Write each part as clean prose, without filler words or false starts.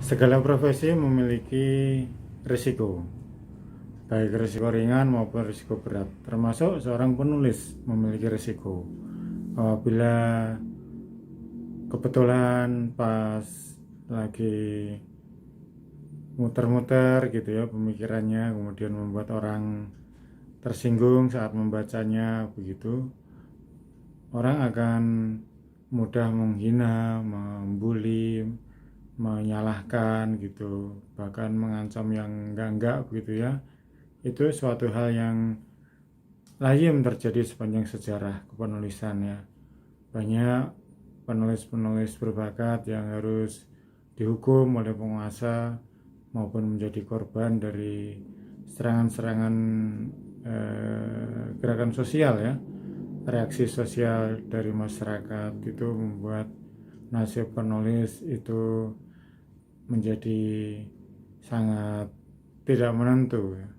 Segala profesi memiliki risiko, baik risiko ringan maupun risiko berat. Termasuk seorang penulis memiliki risiko. Apabila kebetulan pas lagi muter-muter gitu ya pemikirannya, kemudian membuat orang tersinggung saat membacanya, begitu orang akan mudah menghina, membuli, menyalahkan gitu, bahkan mengancam yang enggak begitu ya. Itu suatu hal yang lazim terjadi sepanjang sejarah kepenulisan ya. Banyak penulis-penulis berbakat yang harus dihukum oleh penguasa maupun menjadi korban dari serangan-serangan gerakan sosial ya, reaksi sosial dari masyarakat. Itu membuat nasib penulis itu menjadi sangat tidak menentu ya.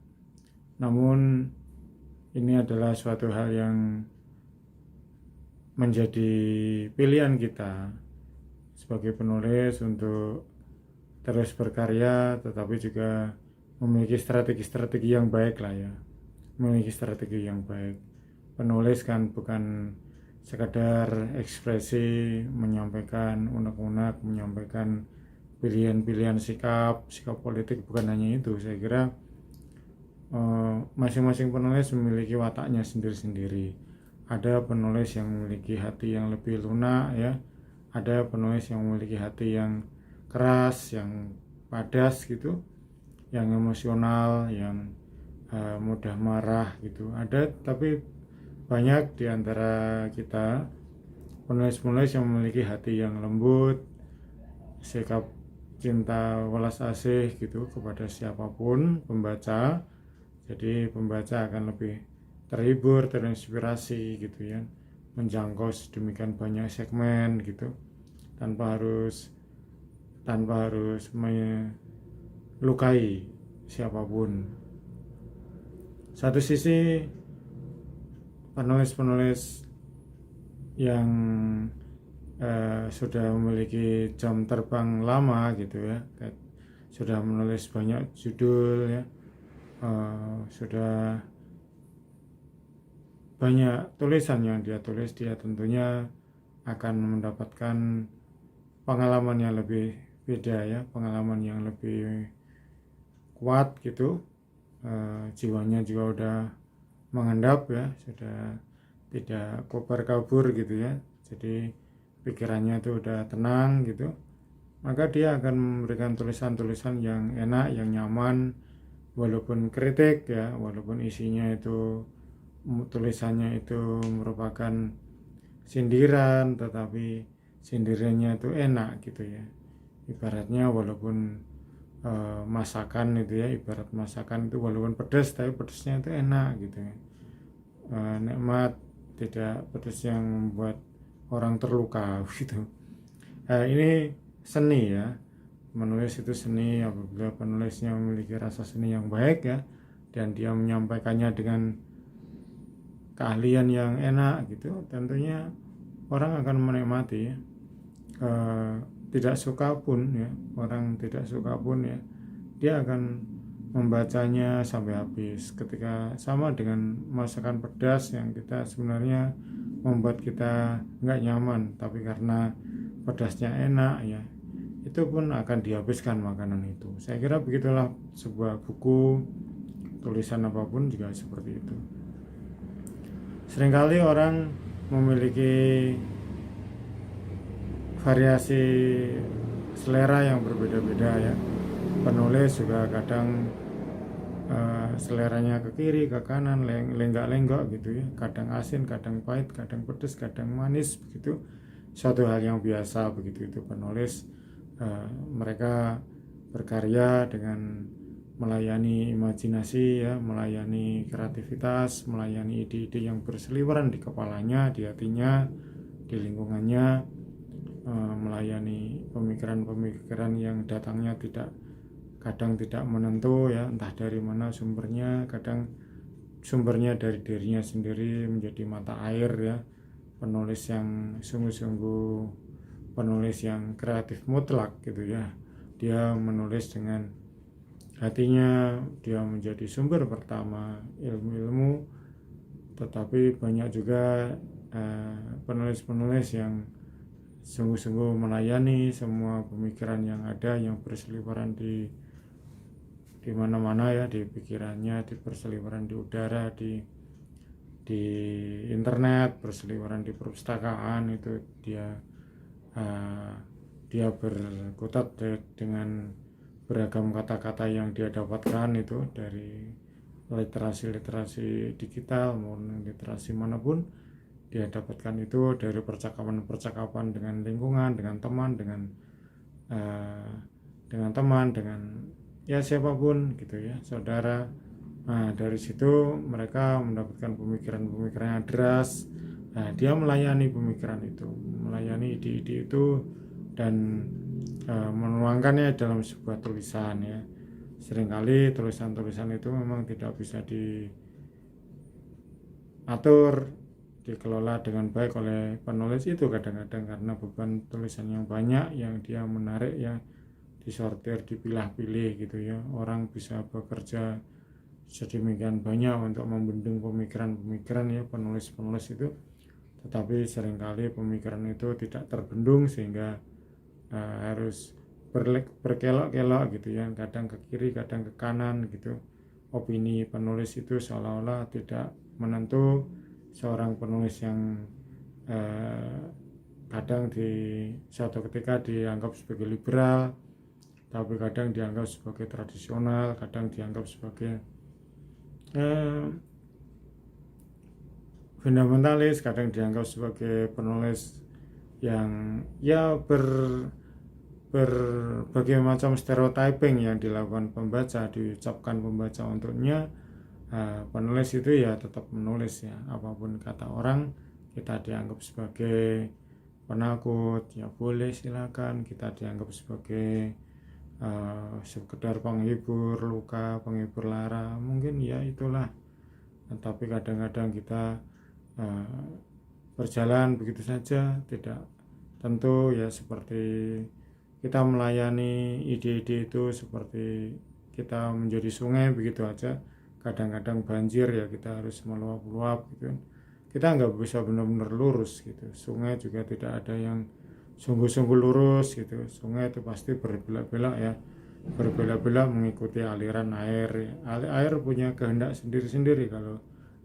Namun ini adalah suatu hal yang menjadi pilihan kita sebagai penulis untuk terus berkarya, tetapi juga memiliki strategi-strategi yang baik lah ya, memiliki strategi yang baik. Penulis kan bukan sekadar ekspresi, menyampaikan unek-unek, menyampaikan pilihan-pilihan sikap politik, bukan hanya itu. Saya kira masing-masing penulis memiliki wataknya sendiri-sendiri. Ada penulis yang memiliki hati yang lebih lunak ya, ada penulis yang memiliki hati yang keras, yang padas gitu, yang emosional, yang mudah marah gitu. Ada, tapi banyak di antara kita penulis-penulis yang memiliki hati yang lembut, sikap cinta welas asih gitu kepada siapapun pembaca. Jadi pembaca akan lebih terhibur, terinspirasi gitu ya, menjangkau sedemikian banyak segmen gitu, tanpa harus melukai siapapun. Satu sisi penulis-penulis yang sudah memiliki jam terbang lama gitu ya, sudah menulis banyak judul ya, sudah banyak tulisan yang dia tulis, dia tentunya akan mendapatkan pengalaman yang lebih beda ya, pengalaman yang lebih kuat gitu. Jiwanya juga udah mengendap ya, sudah tidak kobar kabur gitu ya, jadi pikirannya itu udah tenang gitu. Maka dia akan memberikan tulisan-tulisan yang enak, yang nyaman, walaupun kritik ya, walaupun isinya itu, tulisannya itu merupakan sindiran, tetapi sindirannya itu enak gitu ya. Ibaratnya walaupun masakan itu ya, ibarat masakan itu walaupun pedas, tapi pedasnya itu enak gitu ya. Nikmat, tidak pedas yang membuat orang terluka gitu. Ini seni ya, menulis itu seni. Apabila penulisnya memiliki rasa seni yang baik ya, dan dia menyampaikannya dengan keahlian yang enak gitu, tentunya orang akan menikmati ya. Tidak suka pun ya, orang tidak suka pun ya, dia akan membacanya sampai habis. Ketika sama dengan masakan pedas yang kita sebenarnya membuat kita nggak nyaman, tapi karena pedasnya enak ya, itu pun akan dihabiskan makanan itu. Saya kira begitulah sebuah buku, tulisan apapun juga seperti itu. Seringkali orang memiliki variasi selera yang berbeda-beda ya. Penulis juga kadang seleranya ke kiri, ke kanan, lenggak-lenggok gitu ya. Kadang asin, kadang pahit, kadang pedas, kadang manis begitu. Suatu hal yang biasa begitu itu penulis. Mereka berkarya dengan melayani imajinasi ya, melayani kreativitas, melayani ide-ide yang berseliweran di kepalanya, di hatinya, di lingkungannya, melayani pemikiran-pemikiran yang datangnya kadang tidak menentu ya, entah dari mana sumbernya, kadang sumbernya dari dirinya sendiri, menjadi mata air ya. Penulis yang sungguh-sungguh, penulis yang kreatif mutlak gitu ya, dia menulis dengan hatinya, dia menjadi sumber pertama ilmu-ilmu. Tetapi banyak juga penulis-penulis yang sungguh-sungguh melayani semua pemikiran yang ada, yang berseliweran di mana-mana ya, di pikirannya, di berseliweran di udara, di internet, berseliweran di perpustakaan. Itu dia berkutat dengan beragam kata-kata yang dia dapatkan itu dari literasi digital maupun literasi manapun. Dia dapatkan itu dari percakapan dengan lingkungan, dengan teman, dengan ya siapapun gitu ya, saudara. Nah, dari situ mereka mendapatkan pemikiran-pemikiran yang deras. Nah, dia melayani pemikiran itu, melayani ide-ide itu, dan menuangkannya dalam sebuah tulisan ya. Seringkali tulisan-tulisan itu memang tidak bisa diatur, dikelola dengan baik oleh penulis itu kadang-kadang, karena beban tulisan yang banyak yang dia menarik ya, disortir, dipilah-pilih gitu ya. Orang bisa bekerja sedemikian banyak untuk membendung pemikiran-pemikiran ya, penulis-penulis itu, tetapi seringkali pemikiran itu tidak terbendung sehingga harus berkelok-kelok gitu ya, kadang ke kiri, kadang ke kanan gitu. Opini penulis itu seolah-olah tidak menentu. Seorang penulis yang kadang di suatu ketika dianggap sebagai liberal, tapi kadang dianggap sebagai tradisional, kadang dianggap sebagai fundamentalis, kadang dianggap sebagai penulis yang ya berbagai macam stereotyping yang dilakukan pembaca, diucapkan pembaca untuknya. Penulis itu ya tetap menulis ya, apapun kata orang. Kita dianggap sebagai penakut ya boleh, silakan. Kita dianggap sebagai sekedar penghibur luka, penghibur lara, mungkin ya itulah. Tapi kadang-kadang kita berjalan begitu saja, tidak tentu ya, seperti kita melayani ide-ide itu seperti kita menjadi sungai begitu aja. Kadang-kadang banjir ya, kita harus meluap-luap gitu. Kita nggak bisa benar-benar lurus gitu. Sungai juga tidak ada yang sungguh-sungguh lurus gitu. Sungai itu pasti berbelok-belok ya, berbelok-belok mengikuti aliran air. Air punya kehendak sendiri-sendiri. Kalau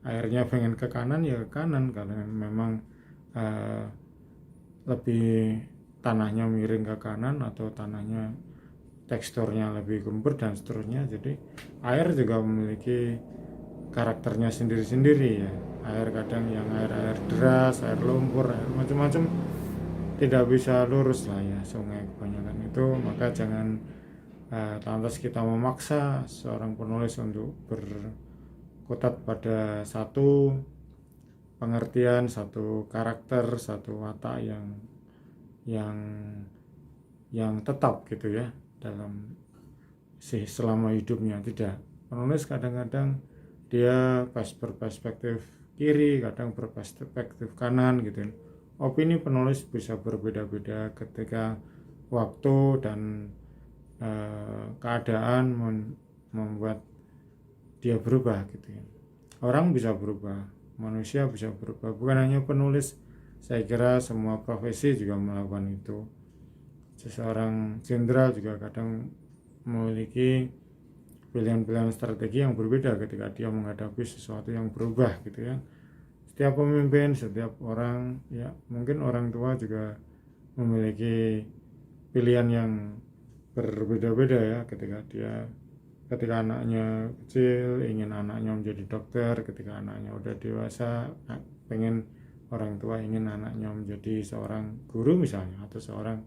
airnya pengen ke kanan ya ke kanan, kalau memang lebih tanahnya miring ke kanan atau tanahnya teksturnya lebih gembur dan seterusnya. Jadi air juga memiliki karakternya sendiri-sendiri ya. Air kadang yang air deras, air lumpur, air macam-macam, tidak bisa lurus lah ya sungai kebanyakan itu. Maka jangan lantas kita memaksa seorang penulis untuk berkutat pada satu pengertian, satu karakter, satu watak yang tetap gitu ya dalam selama hidupnya. Tidak, penulis kadang-kadang dia berperspektif kiri, kadang berperspektif kanan gitu. Opini penulis bisa berbeda-beda ketika waktu dan keadaan membuat dia berubah gitu ya. Orang bisa berubah, manusia bisa berubah, bukan hanya penulis. Saya kira semua profesi juga melakukan itu. Seseorang jenderal juga kadang memiliki pilihan-pilihan strategi yang berbeda ketika dia menghadapi sesuatu yang berubah gitu ya. Setiap pemimpin, setiap orang ya, mungkin orang tua juga memiliki pilihan yang berbeda-beda ya, ketika anaknya kecil ingin anaknya menjadi dokter, ketika anaknya udah dewasa pengen, orang tua ingin anaknya menjadi seorang guru misalnya, atau seorang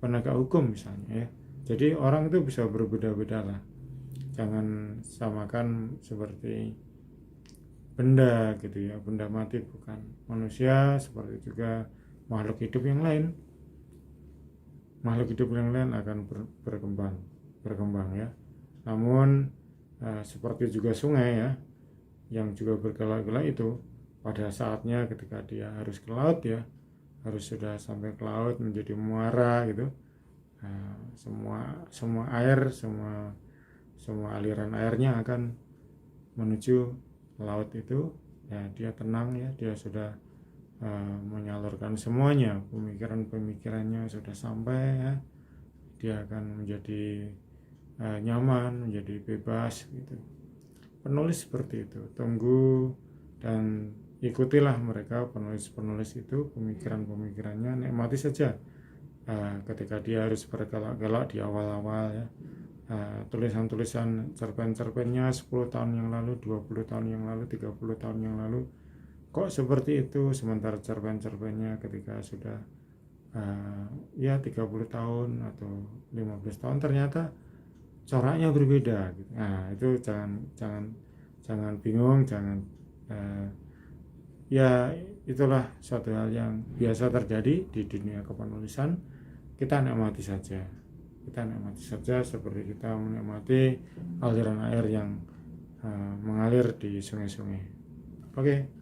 penegak hukum misalnya ya. Jadi orang itu bisa berbeda-beda lah. Jangan samakan seperti benda gitu ya, benda mati bukan. Manusia seperti juga makhluk hidup yang lain. Makhluk hidup yang lain akan berkembang ya. Namun seperti juga sungai ya, yang juga bergelak-gelak itu, pada saatnya ketika dia harus ke laut ya, harus sudah sampai ke laut menjadi muara gitu, semua air, semua aliran airnya akan menuju laut itu, ya dia tenang, ya dia sudah menyalurkan semuanya, pemikirannya sudah sampai, ya dia akan menjadi nyaman, menjadi bebas gitu. Penulis seperti itu, tunggu dan ikutilah mereka, penulis itu, pemikirannya, nikmati saja ketika dia harus bergelak-gelak di awal-awal, ya. Tulisan-tulisan cerpen-cerpennya 10 tahun yang lalu, 20 tahun yang lalu, 30 tahun yang lalu kok seperti itu, sementara cerpen-cerpennya ketika sudah ya 30 tahun atau 15 tahun ternyata coraknya berbeda gitu. Nah, itu jangan bingung, jangan ya itulah suatu hal yang biasa terjadi di dunia kepenulisan. Kita nikmati saja seperti kita menikmati aliran air yang mengalir di sungai-sungai. Oke.